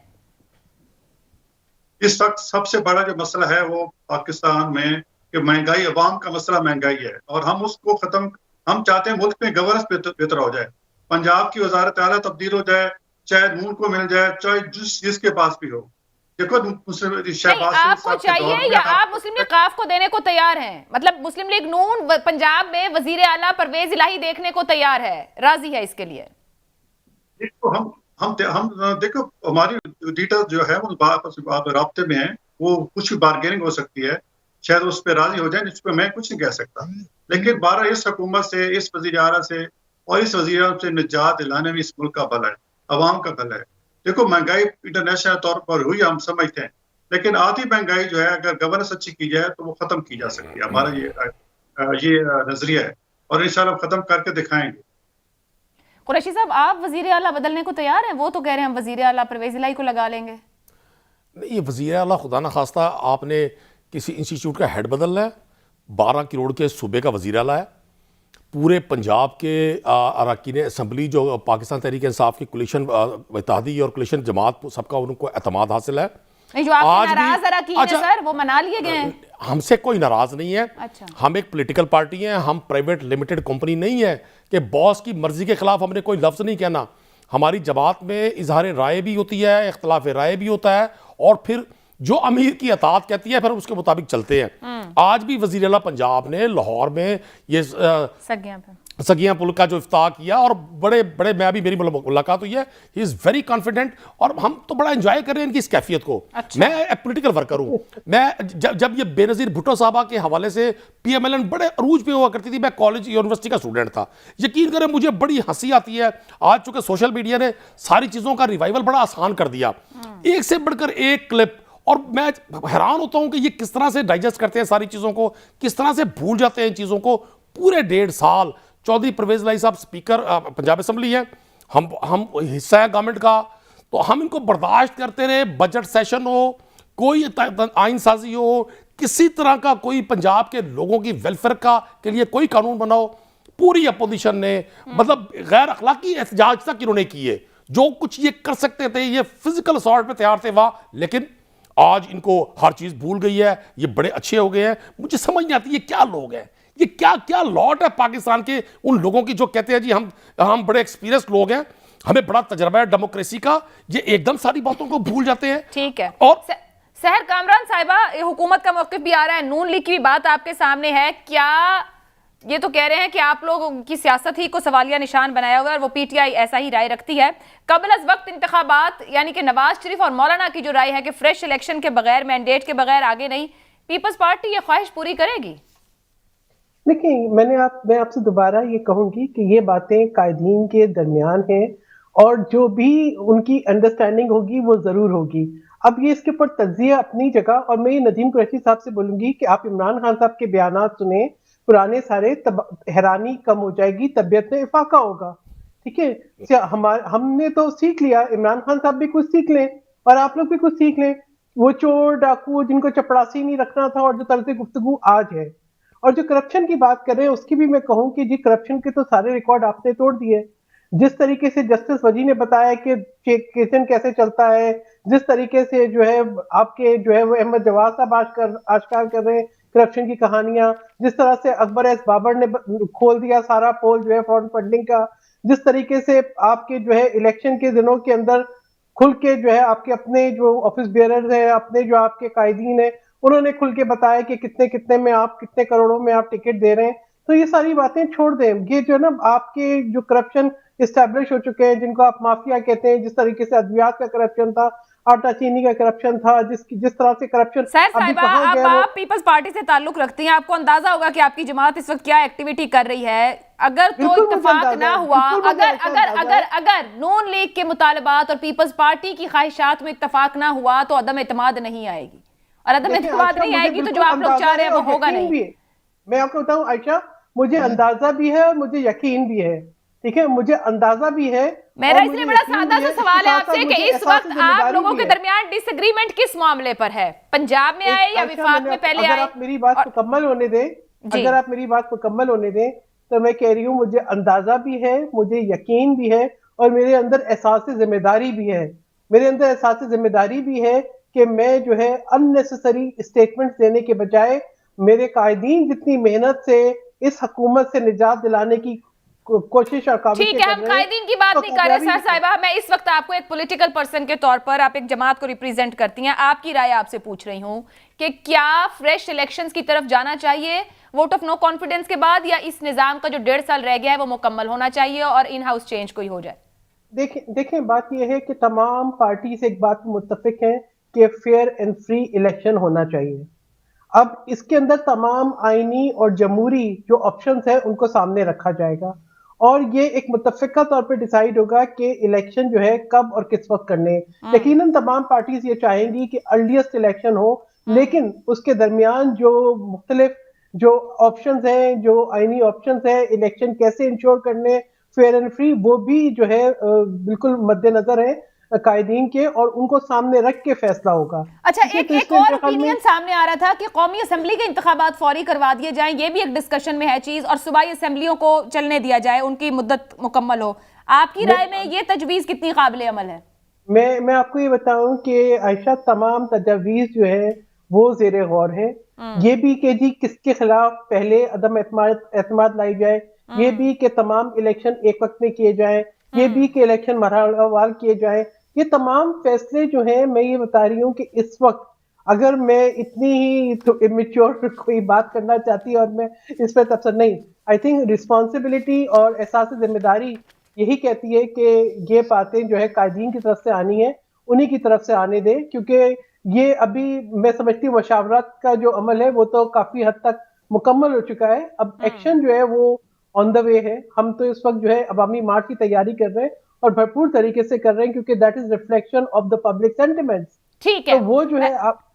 इस वक्त सबसे बड़ा जो मसला है वो पाकिस्तान में कि महंगाई, अवाम का मसला महंगाई है, और हम उसको खत्म, हम चाहते हैं मुल्क में गवर्नेंस बेहतर हो जाए, पंजाब की वजारत आला तब्दील हो जाए, चाहे नून को मिल जाए, चाहे जिसके पास भी हो। देखो नहीं, शहबाज आपको चाहिए या आप मुस्लिम लीग काफ को देने को तैयार हैं? मतलब मुस्लिम लीग नून पंजाब में वजीर आला परवेज इलाही देखने को तैयार है, राजी है इसके लिए? देखो हम देखो हमारी लीडर जो है वो राब्ते में है, वो कुछ भी बार्गेनिंग हो सकती है, शायद उस पर राजी हो जाए, इस पर मैं कुछ नहीं कह सकता। लेकिन 12 इस हुकूमत से, इस वजीर आला से और इस वजीर आला से निजात दिलाने में इस मुल्क का भला है, अवाम का भला है। देखो महंगाई इंटरनेशनल तौर पर हुई, हम समझते हैं, लेकिन आधी महंगाई जो है अगर गवर्नेंस अच्छी की जाए तो वो खत्म की जा सकती है। हमारा ये नजरिया है, और इंशाल्लाह खत्म करके दिखाएंगे। कुरैशी साहब, आप वजीर आला बदलने को तैयार हैं? वो तो कह रहे हैं हम वजीर आला परवेज इलाही को लगा लेंगे। नहीं, ये वज़ीर आला खुदा न खास्ता आपने किसी इंस्टीट्यूट का हेड बदलना है, 12 करोड़ के सूबे का वज़ीर आला है, पूरे पंजाब के अरकान असम्बली जो पाकिस्तान तहरीक इंसाफ की कोलिशन इत्तेहादी और कोलिशन जमात सबका उनको एतमाद हासिल है। नहीं, जो आपके नाराज अरकान है सर वो मना लिए गए हैं। हमसे कोई नाराज नहीं है। अच्छा। हम एक पॉलिटिकल पार्टी हैं, हम प्राइवेट लिमिटेड कंपनी नहीं है कि बॉस की मर्जी के खिलाफ हमने कोई लफ्ज़ नहीं कहना। हमारी जमात में इजहार राय भी होती है, इख्तलाफ राय भी होता है, और फिर जो अमीर की अतात कहती है फिर उसके मुताबिक चलते हैं। आज भी वज़ीर आला पंजाब ने लाहौर में ये सगियां पुल का जो इफ्ताह किया, और बड़े बड़े मैं अभी मेरी मुलाकात हुई है, ही इज़ वेरी कॉन्फिडेंट, और हम तो बड़ा एंजॉय कर रहे हैं इनकी इस कैफियत को। अच्छा। मैं एक पॉलिटिकल वर्कर हूँ। मैं जब ये बेनज़ीर भुट्टो साहबा के हवाले से PMLN बड़े अरूज पे हुआ करती थी, मैं कॉलेज यूनिवर्सिटी का स्टूडेंट था, यकीन करें मुझे बड़ी हंसी आती है। आज चूंकि सोशल मीडिया ने सारी चीज़ों का रिवाइवल बड़ा आसान कर दिया, एक से बढ़कर एक क्लिप, और मैं हैरान होता हूँ कि ये किस तरह से डाइजेस्ट करते हैं सारी चीज़ों को, किस तरह से भूल जाते हैं इन चीज़ों को। पूरे 1.5 साल चौधरी परवेज इलाही साहब स्पीकर पंजाब असम्बली है, हम हिस्सा है गवर्नमेंट का, तो हम इनको बर्दाश्त करते रहे। बजट सेशन हो, कोई आइन साजी हो, किसी तरह का कोई पंजाब के लोगों की वेलफेयर का के लिए कोई कानून बनाओ, पूरी अपोजिशन ने मतलब गैर अखलाकी एहतजाज तक इन्होंने किए। जो कुछ ये कर सकते थे, ये फिजिकल असॉल्ट पे तैयार थे वाह, लेकिन आज इनको हर चीज़ भूल गई है। ये बड़े अच्छे हो गए हैं। मुझे समझ नहीं आती ये क्या लोग हैं, ये क्या क्या लॉट है पाकिस्तान के उन लोगों की जो कहते हैं जी हम बड़े एक्सपीरियंस लोग हैं, हमें बड़ा तजर्बा है डेमोक्रेसी का, ये एकदम सारी बातों को भूल जाते हैं। ठीक है। और सहर कामरान साहिबा, हुकूमत का मौक़िफ़ भी आ रहा है, नून लीग की भी बात आपके सामने है, क्या ये तो कह रहे हैं कि आप लोगों की सियासत ही को सवालिया निशान बनाया होगा, और वो PTI ऐसा ही राय रखती है। कबल अज वक्त इंतखाबात, यानी कि नवाज शरीफ और मौलाना की जो राय है कि फ्रेश इलेक्शन के बगैर, मैंडेट के बगैर आगे नहीं, पीपल्स पार्टी ये ख्वाहिश पूरी करेगी? देखिए, मैं आपसे दोबारा ये कहूंगी कि ये बातें कायदीन के दरमियान हैं, और जो भी उनकी अंडरस्टैंडिंग होगी वो जरूर होगी। अब ये इसके ऊपर तज्जिया अपनी जगह, और मैं ये नदीम कुरैशी साहब से बोलूंगी कि आप इमरान खान साहब के बयानात सुने, पुराने सारे हैरानी कम हो जाएगी, तबीयत में इफाका होगा। ठीक है, हमने तो सीख लिया, इमरान खान साहब भी कुछ सीख लें और आप लोग भी कुछ सीख लें। वो चोर डाकू जिनको चपड़ासी नहीं रखना था, और जो तर्ज गुफ्तगू आज है, और जो करप्शन की बात कर रहे हैं उसकी भी मैं कहूं कि जी करप्शन के तो सारे रिकॉर्ड आपने तोड़ दिए। जिस तरीके से जस्टिस वजी ने बताया कि किचन कैसे चलता है, जिस तरीके से जो है आपके जो है वो अहमद जवाद साहब आश्कार कर रहे हैं करप्शन की कहानियां, जिस तरह से अकबर एस बाबर ने खोल दिया सारा पोल जो है फॉरेन फंडिंग का, जिस तरीके से आपके जो है इलेक्शन के दिनों के अंदर खुल के जो है आपके अपने जो ऑफिस बेयरर्स हैं, अपने जो आपके कायदीन है, उन्होंने खुल के बताया कि कितने कितने में आप कितने करोड़ों में आप टिकट दे रहे हैं। तो ये सारी बातें छोड़ दें। ये जो ना आपके जो करप्शन इस्टेब्लिश हो चुके हैं, जिनको आप माफिया कहते हैं, जिस तरीके से अद्वियात का करप्शन था, आटा चीनी का करप्शन था, जिस तरह से करप्शन अब आप पीपल्स पार्टी से ताल्लुक रखती हैं, आपको अंदाजा होगा कि आपकी जमात इस वक्त क्या एक्टिविटी कर रही है। अगर तो इत्तेफाक ना हुआ, अगर नून लीग के मुतालबात और पीपल्स पार्टी की ख्वाहिशात में इत्तेफाक ना हुआ तो अदम एतमाद नहीं आएगी। और अदम देखिए, एतमाद आयशा, नहीं मुझे आएगी तो जो बिल्कुल आप लोग चाह रहे हैं वो अंदाजा है और होगा यकीन नहीं। भी है। मैं आपको बताऊं आयशा, मुझे अंदाजा भी है और मुझे यकीन भी है। ठीक है, मुझे अंदाजा भी है मेरा और इसलिए मुझे बड़ा यकीन सादा भी सा है, सवाल इसके है साथ-साथ आपसे कि मुझे इस एहसास वक्त आप जिम्मेदारी लोगों भी के है। दरमियान डिसएग्रीमेंट किस मामले पर है? पंजाब में आए या आयशा, विफाक में पहले अगर आए? आप मेरी बात और मुकम्मल होने दें, जी अगर आप मेरी बात मुकम्मल होने दें, तो मैं कह रही हूँ मुझे अंदाजा भी है, मुझे यकीन भी है और मेरे अंदर एहसास जिम्मेदारी भी है। मेरे अंदर एहसास जिम्मेदारी भी है कि मैं जो है अननेसेसरी स्टेटमेंट्स देने के बजाय मेरे कायदीन जितनी मेहनत से इस हुकूमत से निजात दिलाने की कोशिश और ठीक काविशें है, कर हम रहे हैं, कायदीन की बात तो नहीं कर रहे कामयाबी सर भी है। साहिबा। मैं इस वक्त आपको एक पॉलिटिकल पर्सन के तौर पर, आप एक जमात को रिप्रेजेंट करती हैं, आपकी राय आपसे पूछ रही हूं कि क्या फ्रेश इलेक्शंस की तरफ जाना चाहिए वोट ऑफ नो कॉन्फिडेंस के बाद, या इस निजाम का जो 1.5 साल रह गया है वो मुकम्मल होना चाहिए और इन हाउस चेंज कोई हो जाए? देखें बात यह है कि तमाम पार्टी से एक बात मुत्तफिक है कि फेयर एंड फ्री इलेक्शन होना चाहिए। अब इसके अंदर तमाम आईनी और जमहूरी जो ऑप्शंस हैं उनको सामने रखा जाएगा और ये एक मुत्तफिका तौर पे डिसाइड होगा कि इलेक्शन जो है कब और किस वक्त करने। यकीनन तमाम पार्टीज ये चाहेंगी कि अर्लीस्ट इलेक्शन हो, लेकिन उसके दरमियान जो मुख्तलिफ जो ऑप्शंस हैं, जो आईनी ऑप्शंस हैं, इलेक्शन कैसे इंश्योर करने फेयर एंड फ्री, वो भी जो है बिल्कुल मद्देनजर है कायदीन के और उनको सामने रख के फैसला होगा। अच्छा, ठीक है, एक तो एक इसके और इंतखाब में ओपिनियन सामने आ रहा था कि कौमी असेंबली के इंतखाबात फौरी करवा दिए जाएं, ये भी एक डिस्कशन में है चीज, और सूबाई असेंबलियों को चलने दिया जाए, उनकी मुद्दत मुकम्मल हो। आपकी राय में ये तजवीज कितनी काबिल अमल है? मैं आपको ये बताऊं कि आयशा, तमाम तजावीज जो है वो जेर गौर है। ये भी कि जी किसके खिलाफ पहले अदम एतमाद लाई जाए, ये भी कि तमाम इलेक्शन एक वक्त में किए जाए, ये भी कि इलेक्शन मरहलावार किए जाए। ये तमाम फैसले जो हैं, मैं ये बता रही हूँ कि इस वक्त अगर मैं इतनी ही तो इमेच्योर कोई बात करना चाहती और मैं इस पर तबसर नहीं, आई थिंक रिस्पॉन्सिबिलिटी और एहसास जिम्मेदारी यही कहती है कि ये बातें जो है कायदीन की तरफ से आनी है, उन्हीं की तरफ से आने दें, क्योंकि ये अभी मैं समझती हूँ मशावरत का जो अमल है वो तो काफी हद तक मुकम्मल हो चुका है। अब एक्शन जो है वो ऑन द वे है। हम तो इस वक्त जो है अवामी मार्च की तैयारी कर रहे हैं और भरपूर तरीके से कर रहे हैं, क्योंकि that is reflection of the public sentiments. ठीक तो है, वो जो है आप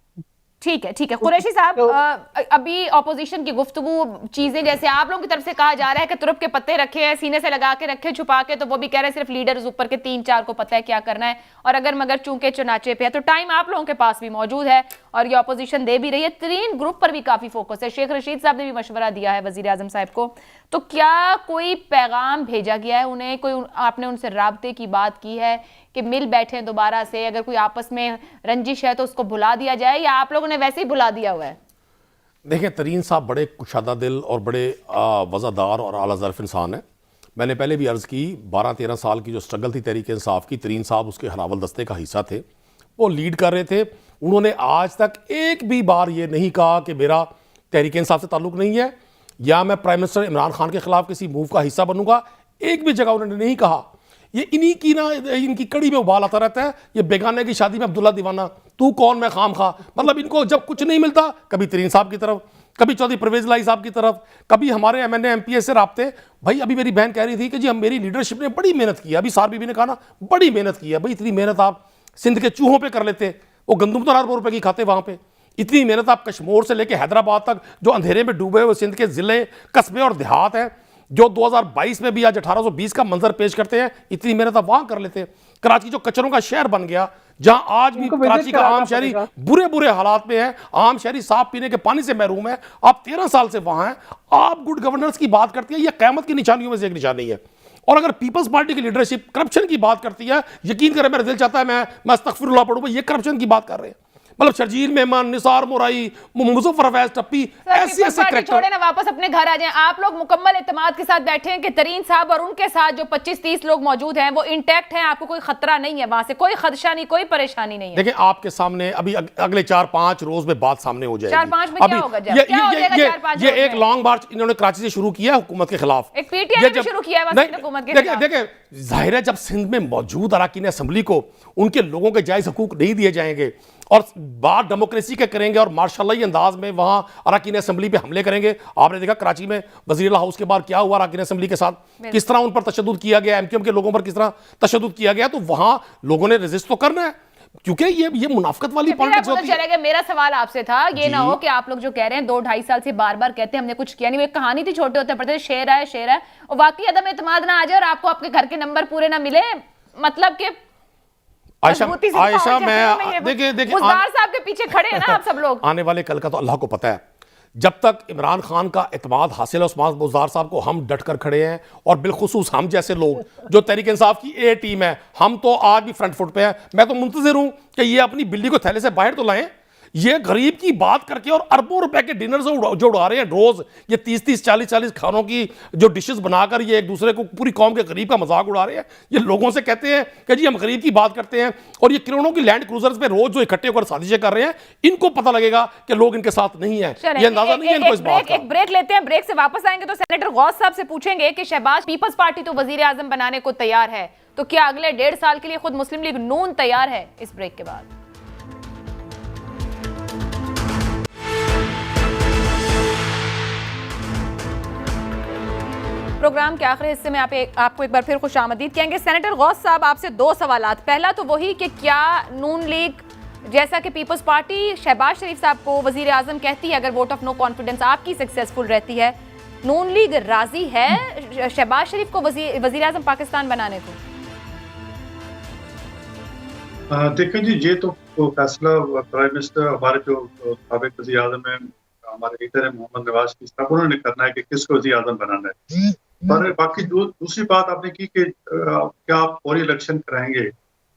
ठीक है कुरैशी साहब, तो- अभी ऑपोजिशन की गुफ्तगू चीजें जैसे आप लोगों की तरफ से कहा जा रहा है कि तुरप के पत्ते रखे हैं, सीने से लगा के रखे छुपा के, तो वो भी कह रहे हैं सिर्फ लीडर्स ऊपर के 3-4 को पता है क्या करना है, और अगर मगर चूंकि चुनाचे पे है तो टाइम आप लोगों के पास भी मौजूद है और ये ऑपोजिशन दे भी रही है। 3 ग्रुप पर भी काफी फोकस है। शेख रशीद साहब ने भी मशवरा दिया है वजीर आजम साहब को, तो क्या कोई पैगाम भेजा गया है उन्हें, कोई आपने उनसे राब्ते की बात की है कि मिल बैठे दोबारा से, अगर कोई आपस में रंजिश है तो उसको भुला दिया जाए, या आप लोगों ने वैसे ही भुला दिया हुआ है? देखिए, तरीन साहब बड़े कुशादा दिल और बड़े वज़ादार और आला ज़र्फ़ इंसान है। मैंने पहले भी अर्ज़ की, 12-13 साल की जो स्ट्रगल थी तहरीक इंसाफ की, तरीन साहब उसके हरावल दस्ते का हिस्सा थे, वो लीड कर रहे थे। उन्होंने आज तक एक भी बार ये नहीं कहा कि मेरा तहरीक इंसाफ से ताल्लुक़ नहीं है या मैं प्राइम मिनिस्टर इमरान खान के खिलाफ किसी मूव का हिस्सा बनूंगा। एक भी जगह उन्होंने नहीं कहा। ये इन्हीं की ना, इनकी कड़ी में उबाल आता रहता है। ये बेगाने की शादी में अब्दुल्ला दीवाना, तू कौन मैं खाम खा। मतलब इनको जब कुछ नहीं मिलता, कभी तरीन साहब की तरफ, कभी चौधरी परवेज लाई साहब की तरफ, कभी हमारे एमएनए एमपीए से राब्ते। भाई अभी मेरी बहन कह रही थी कि जी हम मेरी लीडरशिप ने बड़ी मेहनत की है, अभी सार बीबी ने कहा ना बड़ी मेहनत की है। भाई इतनी मेहनत आप सिंध के चूहों पे कर लेते, वो गंदुम तो अरबों रुपए की खाते वहां पे। इतनी मेहनत आप कश्मीर से लेकर हैदराबाद तक जो अंधेरे में डूबे हुए सिंध के जिले, कस्बे और देहात हैं, जो 2022 में भी आज 1820 का मंजर पेश करते हैं, इतनी मेहनत आप वहां कर लेते हैं। कराची जो कचरों का शहर बन गया, जहां आज भी कराची का आम शहरी बुरे बुरे हालात में है, आम शहरी साफ पीने के पानी से महरूम है, आप 13 साल से वहां हैं, आप गुड गवर्नेंस की बात करती है। यह क़यामत की निशानियों में से एक निशानी है। और अगर पीपल्स पार्टी की लीडरशिप करप्शन की बात करती है, यकीन करें मेरा दिल चाहता है मैं अस्तगफिरुल्लाह पढ़ूं। ये करप्शन की बात कर रहे हैं, मतलब शर्जील मेमन, निसार मोराई, मुज़फ़्फ़र फैज़ टप्पी, ऐसे छोड़े ना, वापस अपने घर आ जाएं। आप लोग मुकम्मल एतमाद के साथ बैठे हैं कि तरीन साहब और उनके साथ जो 25-30 लोग मौजूद हैं वो इंटैक्ट हैं, आपको कोई खतरा नहीं है, वहां से कोई खदशा नहीं, कोई परेशानी नहीं है? देखिए आपके सामने अभी अगले 4-5 रोज में बात सामने हो जाएगी। 4-5 में क्या होगा? ये एक लॉन्ग मार्च इन्होंने कराची से शुरू किया हुकूमत के खिलाफ, एक पीटीआई ने शुरू किया है हुकूमत के खिलाफ। देखिए जाहिर है जब सिंध में मौजूद अरकान असेंबली को उनके लोगों के जायज हकूक नहीं दिए जाएंगे और बात डेमोक्रेसी के करेंगे और मार्शल्लाई अंदाज में वहां अरकान असेंबली पे हमले करेंगे। आपने देखा कराची में वज़ीर हाउस के बाहर क्या हुआ अरकान असेंबली के साथ, किस तरह उन पर तशद्दुद किया गया, एमक्यूएम के लोगों पर किस तरह तशद्दुद किया गया। तो वहां लोगों ने रेजिस्ट तो करना है, क्योंकि ये मुनाफिकत वाली फिर पॉलिटिक्स आपको तो होती है। चलेगा। मेरा सवाल आपसे था, ये ना जी। हो कि आप लोग जो कह रहे हैं 2-2.5 साल से बार बार कहते हैं हमने कुछ किया नहीं। वो एक कहानी थी छोटे होते पढ़ते थे, शेर है शेर है, और वाकई अदम एतमाद ना आ जाए और आपको आपके घर के नंबर पूरे ना मिले, मतलब कि आयशा मैं देखिए मुज़्ज़ार साहब के पीछे खड़े हैं ना आप सब लोग। आने वाले कल का तो अल्लाह को पता है। जब तक इमरान खान का एतमाद हासिल है उस्मान बुज़दार साहब को हम डट कर खड़े हैं, और बिलखुसूस हम जैसे लोग जो तहरीक इंसाफ की ए टीम है, हम तो आज भी फ्रंट फुट पे हैं। मैं तो मुंतज़िर हूं कि ये अपनी बिल्ली को थैले से बाहर तो लाएं। ये गरीब की बात करके और अरबों रुपए के डिनर जो उड़ा रहे हैं रोज, ये 30-30 40-40 खानों की जो डिशेस बनाकर ये एक दूसरे को पूरी कौम के गरीब का मजाक उड़ा रहे हैं। ये लोगों से कहते हैं कि जी हम गरीब की बात करते हैं, और ये करोड़ों की लैंड क्रूजर्स पे रोज जो इकट्ठे होकर साजिशें कर रहे हैं, इनको पता लगेगा कि लोग इनके साथ नहीं है। ये अंदाजा नहीं है इनको इस बात का। एक ब्रेक लेते हैं, ब्रेक से वापस आएंगे तो सेनेटर गौस साहब से पूछेंगे कि शहबाज पीपल्स पार्टी तो वजीर आजम बनाने को तैयार है, तो क्या अगले 1.5 साल के लिए खुद मुस्लिम लीग नून तैयार है? इस ब्रेक के बाद प्रोग्राम के आखिरी हिस्से में आपको एक बार फिर खुशामदीद कहेंगे। सेनेटर गौस साहब, आपसे 2 सवालात। पहला तो वही कि क्या नून लीग, जैसा कि पीपल्स पार्टी शहबाज शरीफ साहब को वजीर आजम कहती है, अगर वोट ऑफ नो कॉन्फिडेंस आपकी सक्सेसफुल रहती है, नून लीग राजी है शहबाज शरीफ को वजीर आजम पाकिस्तान बनाने को? देखिए जी, ये तो फैसला प्राइम मिनिस्टर हमारे जो साबिक वज़ीर आज़म है, हमारे लीडर है मोहम्मद नवाज शरीफ साहब, उन्होंने करना है कि किसको वज़ीर आज़म बनाना है। पर बाकी दूसरी बात आपने की कि क्या आप फौरी इलेक्शन कराएंगे,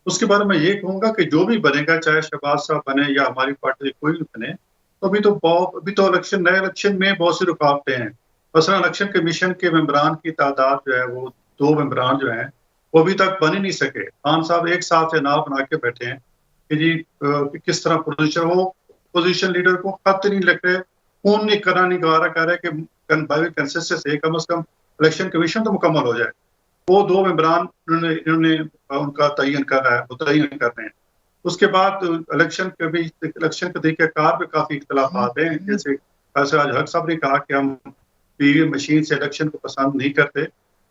उसके बारे में ये कहूंगा कि जो भी बनेगा, चाहे शहबाज साहब बने या हमारी पार्टी से कोई भी बने, तो अभी तो नए इलेक्शन में बहुत सी रुकावटें हैं। मसलन इलेक्शन कमीशन के मेंबरान की तादाद जो है, वो 2 मेंबरान जो हैं वो अभी तक बन ही नहीं सके। खान साहब एक साथ से नाव बना के बैठे हैं कि जी किस तरह पोजीशन लीडर को खत नहीं लिख रहे, फोन नहीं करना, नहीं गवारा कर रहे कि बाई कंसेंसस से कम इलेक्शन कमीशन तो मुकम्मल हो जाए। वो 2 मेंबरान इन्होंने उनका तयन कर रहा है, मुतय्यन कर रहे हैं। उसके बाद इलेक्शन के तरीक़ेकार पे काफी इख्तलाफात हैं। जैसे आज हक साहब ने कहा कि हम पीवीएम मशीन से इलेक्शन को पसंद नहीं करते।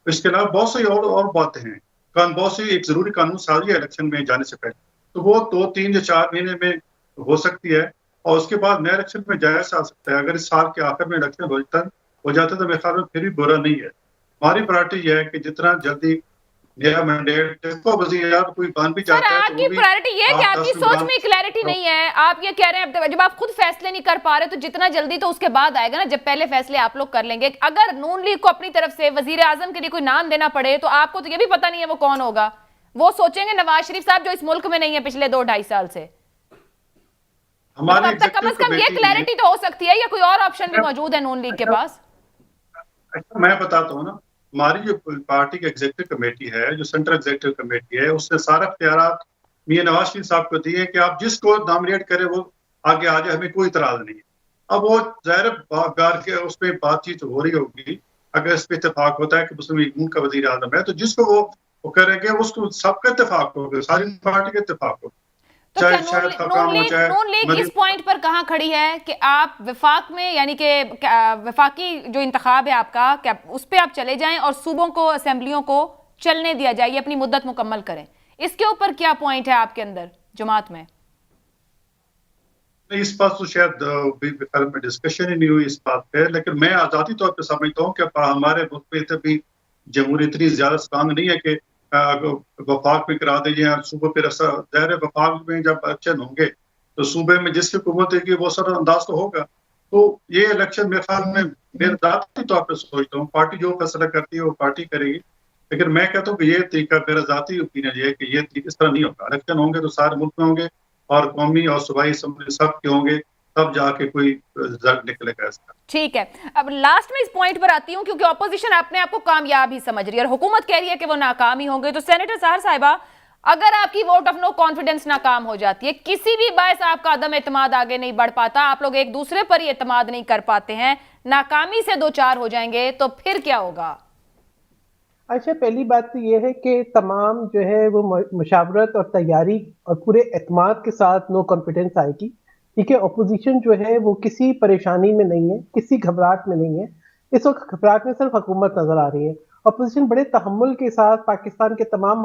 इसके अलावा बहुत सी और बातें हैं। बहुत सी एक जरूरी कानून साजी है इलेक्शन में जाने से पहले, तो वो 2-3 या 4 महीने में हो सकती है, और उसके बाद नए इलेक्शन में जाया जा सकता है। अगर इस साल के आखिर में इलेक्शन हो जाता तो मेरे ख्याल में फिर भी बुरा नहीं है। हमारी प्रायोरिटी यह है कि जितना जल्दी नया मैंडेट, देखो वज़ीर आज़म कोई बन भी जाता है, आपकी प्रायोरिटी ये है कि आपकी सोच में क्लैरिटी नहीं है। आप ये कह रहे हैं जब आप खुद फैसले नहीं कर पा रहे तो जितना जल्दी तो उसके बाद आएगा ना, जब पहले फैसले आप लोग कर लेंगे। अगर नून लीग को अपनी तरफ से वजीर आजम के लिए कोई नाम देना पड़े तो आपको तो ये भी पता नहीं है वो कौन होगा। वो सोचेंगे नवाज शरीफ साहब जो इस मुल्क में नहीं है पिछले 2-2.5 साल से। हमारे कम से कम ये क्लैरिटी तो हो सकती है, या कोई और ऑप्शन भी मौजूद है नून लीग के पास? मैं बताता हूँ ना, हमारी जो पार्टी की एग्जीक्यूटिव कमेटी है, जो सेंट्रल एग्जीक्यूटिव कमेटी है, उसने सारा इख्तियार मियां नवाज शरीफ साहब को दिए कि आप जिसको नॉमिनेट करें वो आगे आ जाए, हमें कोई इतराज नहीं है। अब वो ज़ाहिर बार के उसमें बातचीत हो रही होगी, अगर इस पे इत्तेफाक होता है कि मुस्लिम लीग नून का वज़ीर आज़म है, तो जिसको वो करेंगे उसको सबका इत्तेफाक होगा, सारी पार्टी का इत्तेफाक होगा। तो क्या नून लीग इस पॉइंट पर कहां खड़ी है कि आप विफाक में, यानी कि विफाकी जो इंतखाब है आपका, क्या उस पर आप चले जाएं और सूबों को, असेंबलियों को चलने दिया जाए, ये अपनी मुद्दत मुकम्मल करें? इसके ऊपर क्या पॉइंट है आपके अंदर जमात में? इस बात तो शायद में डिस्कशन ही नहीं हुई इस बात पे, लेकिन मैं आजादी तौर पर समझता हूँ कि हमारे मुल्क में तभी जमहूरियत इतनी ज्यादा स्ट्रांग नहीं है कि वफाक में करा दीजिए, सूबे पे ज़ाहिर है वफाक में जब इलेक्शन होंगे तो सूबे में जिसकी हुकूमत है वो सर अंदाज तो होगा। तो ये इलेक्शन मेरे ख्याल में मेरे ज़ाती तौर पर सोचता हूँ पार्टी जो फैसला करती है वो पार्टी करेगी, लेकिन मैं कहता हूँ कि ये तरीका, मेरा ज़ाती ओपिनियन ये है कि ये इस तरह नहीं होगा। इलेक्शन होंगे तो सारे मुल्क में होंगे और कौमी और सूबाई असम्बली सब के होंगे, तब जाके कोई रिजल्ट निकलेगा इसका। ठीक है, अब लास्ट में इस पॉइंट पर आती हूँ क्योंकि ऑपोजिशन अपने आप को कामयाब ही समझ रही है और हुकूमत कह रही है कि वो नाकाम ही होंगे। तो सेनेटर सहर साहिबा, अगर आपकी वोट ऑफ नो कॉन्फिडेंस नाकाम हो जाती है, किसी भी बायस आपका अदम एतमाद आगे नहीं बढ़ पाता, आप लोग एक दूसरे पर ही एतमाद नहीं कर पाते हैं, नाकामी से 2-4 हो जाएंगे, तो फिर क्या होगा? अच्छा, पहली बात तो ये है कि तमाम जो है वो मुशावरत और तैयारी और पूरे एतमाद के साथ नो कॉन्फिडेंस आएगी। ठीक है, अपोजिशन जो है वो किसी परेशानी में नहीं है, किसी घबराहट में नहीं है। इस वक्त घबराहट में सिर्फ हुकूमत नजर आ रही है। अपोजिशन बड़े तहम्मुल के साथ पाकिस्तान के तमाम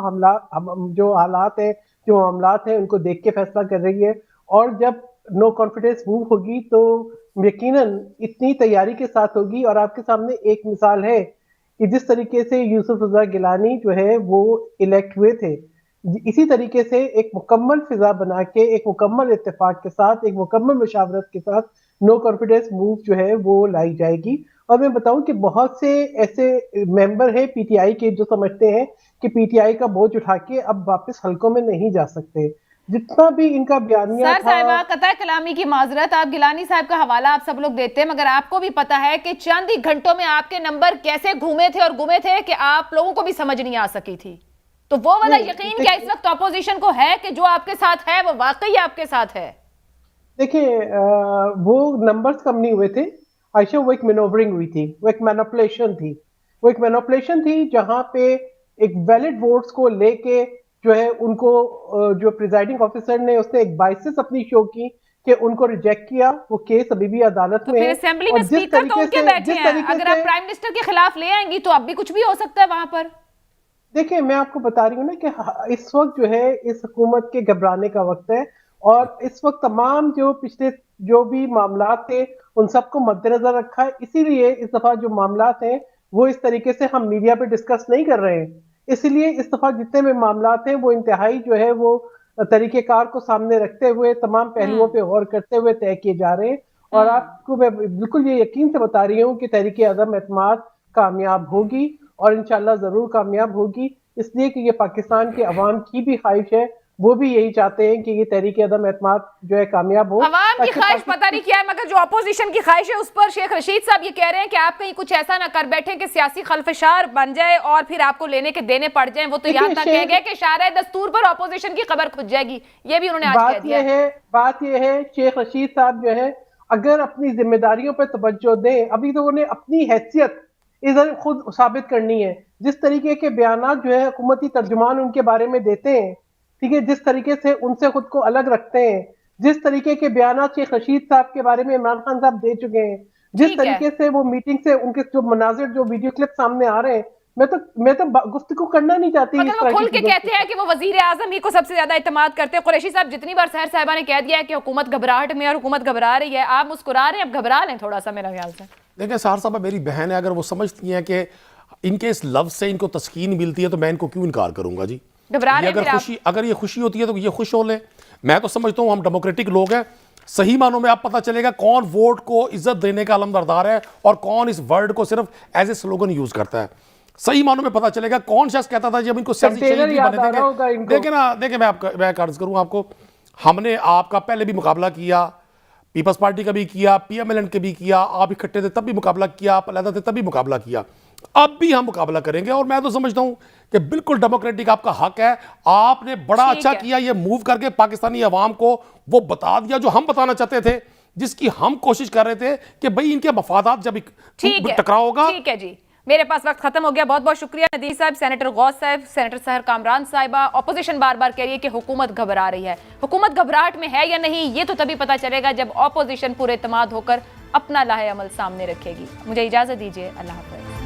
जो हालात है जो मामलात हैं उनको देख के फैसला कर रही है। और जब नो कॉन्फिडेंस मूव होगी तो यकीनन इतनी तैयारी के साथ होगी। और आपके सामने एक मिसाल है कि जिस तरीके से यूसुफ रज़ा गिलानी जो है वो इलेक्ट हुए थे, इसी तरीके से एक मुकम्मल फिजा बना के, एक मुकम्मल इत्तेफाक के साथ, एक मुकम्मल मुशावरत के साथ नो कॉन्फिडेंस मूव जो है वो लाई जाएगी। और मैं बताऊं कि बहुत से ऐसे मेंबर हैं पीटीआई के जो समझते हैं कि पीटीआई का बोझ उठा के अब वापस हलकों में नहीं जा सकते। जितना भी इनका बयानिया सर था। साहिबा, कतई कलामी की माजरत, आप गिलानी साहब का हवाला आप सब लोग देते हैं, मगर आपको भी पता है कि चंद ही घंटों में आपके नंबर कैसे घूमे थे कि आप लोगों को भी समझ नहीं आ सकी थी। तो वो वाला यकीन क्या इस वक्त ऑपोजिशन को है कि जो आपके साथ है वो वाकई आपके साथ है? देखिए, वो नंबर्स कम नहीं हुए थे आयशा, वो एक मैनोवरिंग हुई थी, वो एक मैनिपुलेशन थी जहां पे एक वैलिड वोट्स को लेके जो है उनको जो प्रिजाइडिंग ऑफिसर ने उसने एक बाइसिस अपनी शो की कि उनको रिजेक्ट किया। वो केस अभी भी अदालत तो में फिर है। असेंबली में स्पीकर तो उनके बैठे हैं, अगर आप प्राइम मिनिस्टर के खिलाफ ले आएंगी तो अब भी कुछ भी हो सकता है वहां पर। देखिए, मैं आपको बता रही हूँ ना कि इस वक्त जो है इस हुकूमत के घबराने का वक्त है। और इस वक्त तमाम जो पिछले जो भी मामलात थे उन सबको मद्देनजर रखा है। इसीलिए इस दफा जो मामलात हैं वो इस तरीके से हम मीडिया पे डिस्कस नहीं कर रहे हैं। इसलिए इस दफा जितने भी मामलात हैं वो इंतहाई जो है वो तरीकेकार को सामने रखते हुए तमाम पहलुओं पे गौर करते हुए तय किए जा रहे हैं। और आपको मैं बिल्कुल ये यकीन से बता रही हूँ कि तहरीक अदम एतमाद कामयाब होगी और इंशाल्लाह जरूर कामयाब होगी। इसलिए कि ये पाकिस्तान के अवाम की भी ख्वाहिश है, वो भी यही चाहते हैं कि ये तहरीक अदम एतमाद जो है कामयाब हो। अवाम की ख्वाहिश पता नहीं क्या है, मगर जो अपोजिशन की ख्वाहिश है उस पर शेख रशीद साहब ये कह रहे हैं कि आप कहीं कुछ ऐसा ना कर बैठे कि सियासी खलफशार बन जाए और फिर आपको लेने के देने पड़ जाए। वो तो यहाँ तक कह गए कि शारा दस्तूर पर अपोजिशन की खबर खुद जाएगी। ये भी उन्होंने आज कह दिया। बात यह है शेख रशीद साहब जो है अगर अपनी जिम्मेदारियों पर तवज्जो दें, अभी तो उन्हें अपनी हैसियत इधर खुद साबित करनी है। जिस तरीके के बयानात जो है हुकूमती तर्जुमान उनके बारे में देते हैं, ठीक है, जिस तरीके से उनसे खुद को अलग रखते हैं, जिस तरीके के बयानात शेख रशीद साहब के बारे में इमरान खान साहब दे चुके हैं, जिस तरीके से वो मीटिंग से उनके जो मनाजिर जो वीडियो क्लिप सामने आ रहे हैं, मैं तो गुफ्तगू करना नहीं चाहती। मगर वो खुल के कहते हैं कि वो वजीर आजम ही को सबसे ज्यादा इत्तेमाद करते हैं। कुरैशी साहब, जितनी बार सहर साहिबा ने कह दिया है कि हुकूमत घबराहट में और हुकूमत घबरा रही है, आप मुस्कुरा रहे हैं, अब घबरा लें थोड़ा सा मेरा ख्याल से। देखिए सहर साहबा मेरी बहन है, अगर वो समझती हैं कि इनके इस लफ्ज से इनको तस्कीन मिलती है तो मैं इनको क्यों इनकार करूंगा जी। अगर ये खुशी होती है तो ये खुश हो लें। मैं तो समझता हूँ हम डेमोक्रेटिक लोग हैं, सही मानों में आप पता चलेगा कौन वोट को इज्जत देने का अलमबरदार है और कौन इस वर्ड को सिर्फ एज ए स्लोगन यूज करता है। सही मानों में पता चलेगा कौन शख्स कहता था जब इनको सियासी शहीद भी बने देंगे। देखिए मैं अर्ज करूँ आपको, हमने आपका पहले भी मुकाबला किया, पीपल्स पार्टी का भी किया, पीएमएलएन के भी किया, आप इकट्ठे थे तब भी मुकाबला किया, आप अलग थे तब भी मुकाबला किया, अब भी हम मुकाबला करेंगे। और मैं तो समझता हूं कि बिल्कुल डेमोक्रेटिक आपका हक है। आपने बड़ा अच्छा किया ये मूव करके पाकिस्तानी अवाम को वो बता दिया जो हम बताना चाहते थे, जिसकी हम कोशिश कर रहे थे कि भाई इनके मफादात जब टकराव होगा। ठीक है जी, मेरे पास वक्त खत्म हो गया। बहुत बहुत शुक्रिया नदीर साहब, सेनेटर गौस साहब, सेनेटर सहर कामरान साहिबा। ऑपोजिशन बार बार कह रही है कि हुकूमत घबरा रही है। हुकूमत घबराहट में है या नहीं ये तो तभी पता चलेगा जब ऑपोजिशन पूरे एतमाद होकर अपना लाहे अमल सामने रखेगी। मुझे इजाजत दीजिए, अल्लाह हाफ़िज़।